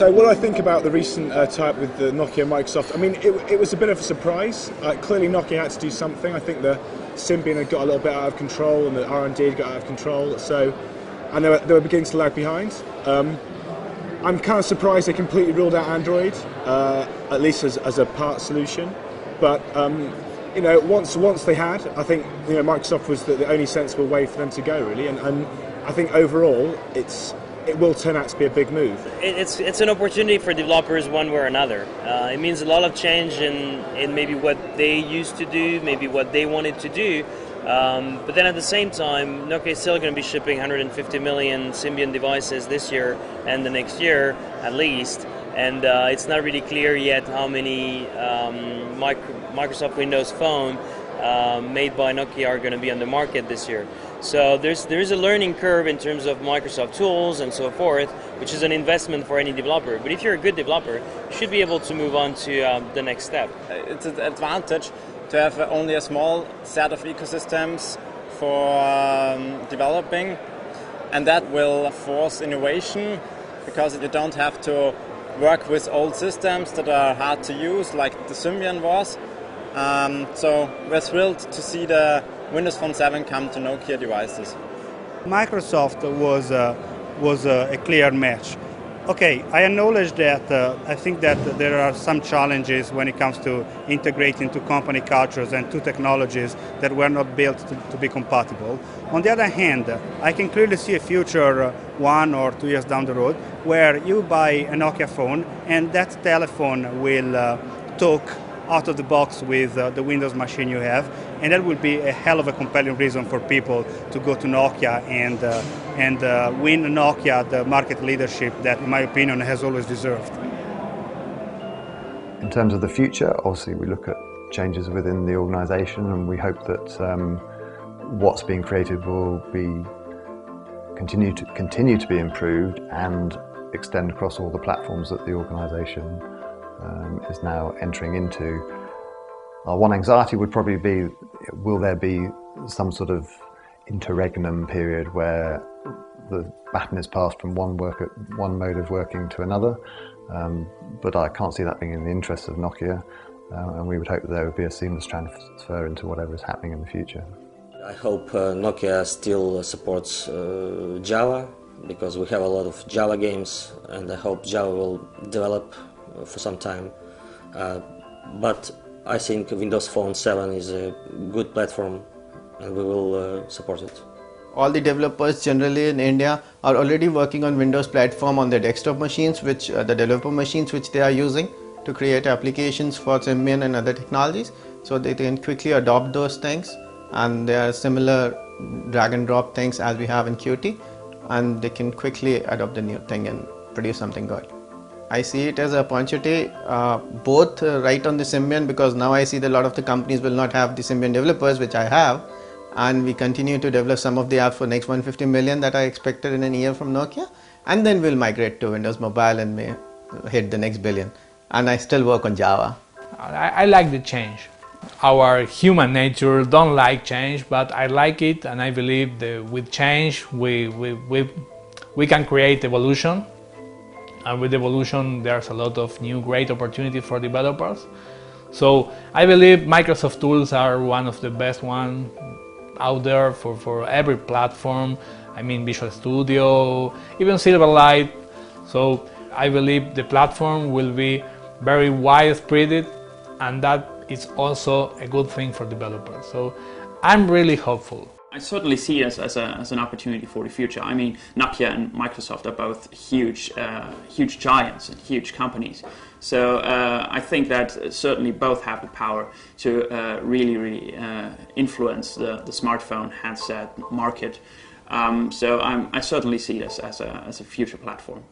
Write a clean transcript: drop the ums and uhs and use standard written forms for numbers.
So what I think about the recent tie-up with the Nokia and Microsoft, I mean, it was a bit of a surprise. Clearly Nokia had to do something. I think the Symbian had got a little bit out of control and the R&D had got out of control, and they were beginning to lag behind. I'm kind of surprised they completely ruled out Android, at least as a part solution. But you know, once they had, I think, you know, Microsoft was the only sensible way for them to go, really. And I think overall, it will turn out to be a big move. It's an opportunity for developers one way or another. It means a lot of change in maybe what they used to do, maybe what they wanted to do. But then at the same time, Nokia is still going to be shipping 150 million Symbian devices this year and the next year at least. And it's not really clear yet how many Microsoft Windows Phone made by Nokia are going to be on the market this year. So there is a learning curve in terms of Microsoft tools and so forth, which is an investment for any developer. But if you're a good developer, you should be able to move on to the next step. It's an advantage to have only a small set of ecosystems for developing, and that will force innovation because you don't have to work with old systems that are hard to use like the Symbian was. So we're thrilled to see the Windows Phone 7 come to Nokia devices. Microsoft was a clear match. Okay, I acknowledge that I think that there are some challenges when it comes to integrating two company cultures and two technologies that were not built to be compatible. On the other hand, I can clearly see a future 1 or 2 years down the road where you buy a Nokia phone and that telephone will talk out of the box with the Windows machine you have, and that will be a hell of a compelling reason for people to go to Nokia and win Nokia the market leadership that, in my opinion, has always deserved. In terms of the future, obviously we look at changes within the organisation, and we hope that what's being created will continue to be improved and extend across all the platforms that the organisation is now entering into. Our one anxiety would probably be, will there be some sort of interregnum period where the baton is passed from one mode of working to another, but I can't see that being in the interests of Nokia, and we would hope that there would be a seamless transfer into whatever is happening in the future. I hope Nokia still supports Java, because we have a lot of Java games, and I hope Java will develop for some time. But I think Windows Phone 7 is a good platform, and we will support it. All the developers generally in India are already working on Windows platform on their desktop machines, which the developer machines which they are using to create applications for Symbian and other technologies, so they can quickly adopt those things, and there are similar drag and drop things as we have in Qt, and they can quickly adopt the new thing and produce something good. I see it as an opportunity both right on the Symbian, because now I see that a lot of the companies will not have the Symbian developers, which I have, and we continue to develop some of the apps for next 150 million that I expected in a year from Nokia, and then we'll migrate to Windows Mobile and may hit the next billion. And I still work on Java. I like the change. Our human nature don't like change, but I like it, and I believe that with change we can create evolution. And with evolution, there's a lot of new great opportunities for developers. So I believe Microsoft tools are one of the best ones out there for every platform. I mean, Visual Studio, even Silverlight. So I believe the platform will be very widespread, and that is also a good thing for developers. So I'm really hopeful. I certainly see it as an opportunity for the future. I mean, Nokia and Microsoft are both huge giants and huge companies. So I think that certainly both have the power to really influence the smartphone handset market. So I certainly see this as a future platform.